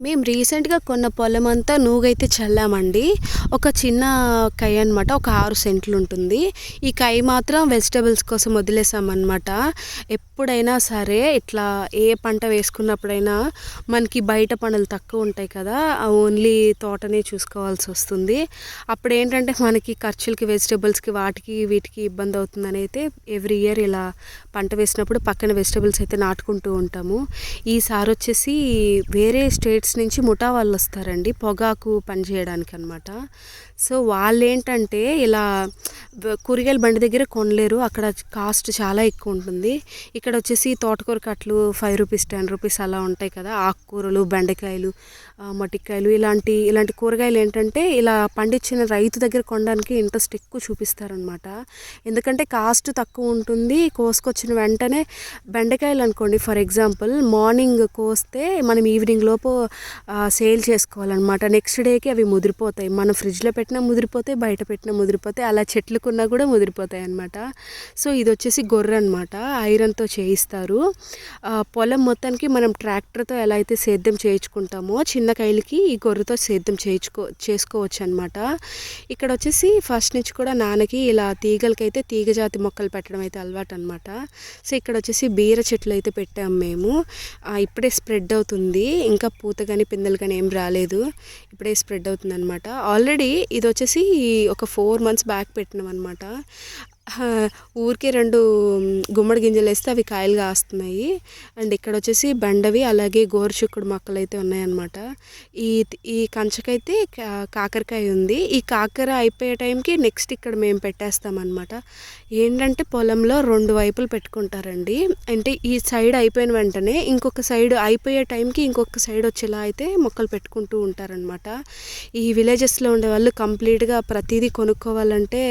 మేము రీసెంట్‌గా కొన్న పొలమంతా నూగైతే చల్లామండి. ఒక చిన్న కై అనమాట. ఒక 6 సెంట్లుంటుంది. ఈ కై మాత్రం వెజిటబుల్స్ కోసం వదిలేసామనమాట. ఎప్పుడైనా సరే ఇట్లా ఏ పంట వేసుకున్నప్పుడైనా మనకి బయట పనులు తక్కువుంటాయి కదా! ఓన్లీ తోటనే చూసుకోవాల్సొస్తుంది. అప్పుడేంటంటే మనకి ఖర్చులకి, వెజిటబుల్స్‌కి వాటికి, వీటికి ఇబ్బందవుతుందనైతే ఎవ్రీ ఇయర్ ఇలా పంట వేసినప్పుడు పక్కన వెజిటబుల్స్ అయితే నాటుకుంటూ ఉంటాము. ఈసారొచ్చేసి వేరే స్టేట్స్ నుంచి ముఠా వాళ్ళొస్తారండి పొగాకు పని చేయడానికనమాట. సో, వాళ్ళేంటంటే ఇలా కూరగాయల బండి దగ్గర కొనలేరు. అక్కడ కాస్ట్ చాలా ఎక్కువుంటుంది. ఇక్కడొచ్చేసి తోటకూర కట్టలు రూ. 5, రూ. 10 అలా ఉంటాయి కదా! ఆకుకూరలు, బెండకాయలు, మొటిక్కాయలు ఇలాంటి కూరగాయలు ఏంటంటే ఇలా పండించిన రైతు దగ్గర కొనడానికి ఇంట్రెస్ట్ ఎక్కువ చూపిస్తారనమాట. ఎందుకంటే కాస్ట్ తక్కువ ఉంటుంది. కోసుకొచ్చిన వెంటనే బెండకాయలు అనుకోండి ఫర్ ఎగ్జాంపుల్ మార్నింగ్ కోస్తే మనం ఈవినింగ్ లోపు సేల్ చేసుకోవాలన్నమాట. నెక్స్ట్ డేకి అవి ముదిరిపోతాయి. మనం ఫ్రిడ్జ్‌లో పెట్టినా ముదిరిపోతాయి, బయట పెట్టినా ముదిరిపోతాయి. అలా చెట్లుకున్నా కూడా ముదిరిపోతాయి అన్నమాట. సో, ఇదొచ్చేసి గొర్రె అనమాట. ఐరన్‌తో చేయిస్తారు. పొలం మొత్తానికి మనం ట్రాక్టర్‌తో ఎలా అయితే సేద్యం చేయించుకుంటామో చిన్న కైలికి ఈ గొర్రెతో సేద్యం చేసుకోవచ్చు అనమాట. ఇక్కడ వచ్చేసి ఫస్ట్ నుంచి కూడా నాన్నకి ఇలా తీగలకైతే తీగ జాతి మొక్కలు పెట్టడం అయితే అలవాటు అనమాట. సో, ఇక్కడ వచ్చేసి బీర చెట్లు అయితే పెట్టాము మేము. ఇప్పుడే స్ప్రెడ్ అవుతుంది. ఇంకా పూత కానీ పిందెలు కానీ ఏం రాలేదు. ఇప్పుడే స్ప్రెడ్ అవుతుంది అనమాట. ఆల్రెడీ ఇది వచ్చేసి ఒక 4 మంత్స్ బ్యాక్ పెట్టినాం అనమాట. ఊరికే 2 గుమ్మడి గింజలు వేస్తే అవి కాయలు కాస్తున్నాయి. అండ్ ఇక్కడ వచ్చేసి బెండవి అలాగే గోరుచిక్కుడు మొక్కలు అయితే ఉన్నాయన్నమాట. ఈ ఈ కంచకైతే కాకరకాయ ఉంది. ఈ కాకర అయిపోయే టైంకి నెక్స్ట్ ఇక్కడ మేము పెట్టేస్తామన్నమాట. ఏంటంటే పొలంలో 2 వైపులు పెట్టుకుంటారండి. అంటే ఈ సైడ్ అయిపోయిన వెంటనే ఇంకొక సైడ్ అయిపోయే టైంకి ఇంకొక సైడ్ వచ్చేలా అయితే మొక్కలు పెట్టుకుంటూ ఉంటారనమాట. ఈ విలేజెస్లో ఉండే వాళ్ళు కంప్లీట్గా ప్రతిదీ కొనుక్కోవాలంటే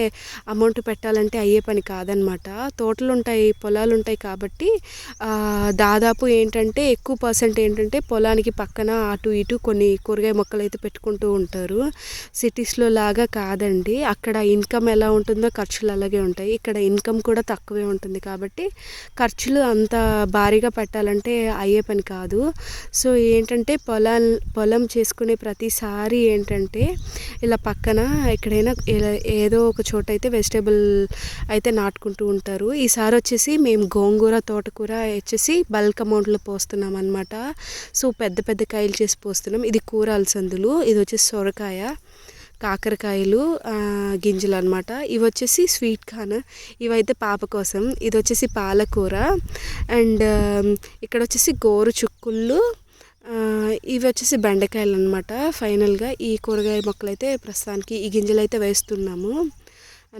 అమౌంట్ పెట్టాలంటే అయ్యే పని కాదనమాట. తోటలు ఉంటాయి, పొలాలు ఉంటాయి కాబట్టి దాదాపు ఏంటంటే ఎక్కువ పర్సెంట్ ఏంటంటే పొలానికి పక్కన అటు ఇటు కొన్ని కూరగాయ మొక్కలు అయితే పెట్టుకుంటూ ఉంటారు. సిటీస్లో లాగా కాదండి. అక్కడ ఇన్కమ్ ఎలా ఉంటుందో ఖర్చులు అలాగే ఉంటాయి. ఇక్కడ ఇన్కమ్ కూడా తక్కువే ఉంటుంది కాబట్టి ఖర్చులు అంత భారీగా పెట్టాలంటే అయ్యే పని కాదు. సో, ఏంటంటే పొలం చేసుకునే ప్రతిసారి ఏంటంటే ఇలా పక్కన ఎక్కడైనా ఏదో ఒక చోట అయితే వెజిటేబుల్ అయితే నాటుకుంటూ ఉంటారు. ఈసారి వచ్చేసి మేము గోంగూర, తోటకూర వచ్చేసి బల్క్ అమౌంట్లో పోస్తున్నాం అనమాట. సో, పెద్ద పెద్ద కాయలు చేసి పోస్తున్నాం. ఇది కూర అలసందులు, ఇది వచ్చేసి సొరకాయ, కాకరకాయలు గింజలు అనమాట. ఇవి వచ్చేసి స్వీట్ కార్న్, ఇవైతే పాప కోసం. ఇది వచ్చేసి పాలకూర అండ్ ఇక్కడ వచ్చేసి గోరు చుక్కుళ్ళు, ఇవి వచ్చేసి బెండకాయలు అనమాట. ఫైనల్గా ఈ కూరగాయ మొక్కలు అయితే ప్రస్తుతానికి ఈ గింజలు అయితే వేస్తున్నాము.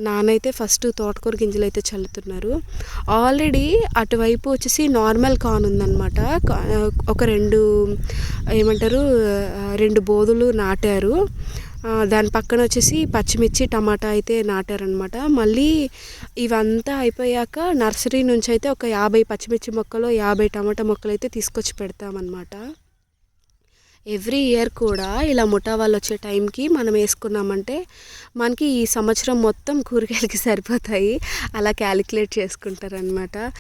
నాన్నైతే ఫస్ట్ తోటకూర గింజలు అయితే చల్లుతున్నారు. ఆల్రెడీ అటువైపు వచ్చేసి నార్మల్ కార్న్ ఉందన్నమాట. ఒక 2 బోదులు నాటారు. దాని పక్కన వచ్చేసి పచ్చిమిర్చి, టమాటా అయితే నాటారనమాట. మళ్ళీ ఇవంతా అయిపోయాక నర్సరీ నుంచి అయితే ఒక 50 పచ్చిమిర్చి మొక్కలు, 50 టమాటా మొక్కలు అయితే తీసుకొచ్చి పెడతామన్నమాట. ఎవ్రీ ఇయర్ కూడా ఇలా ముఠా వాళ్ళు వచ్చే టైంకి మనం వేసుకున్నామంటే మనకి ఈ సంవత్సరం మొత్తం కూరగాయలకి సరిపోతాయి. అలా క్యాలిక్యులేట్ చేసుకుంటారనమాట.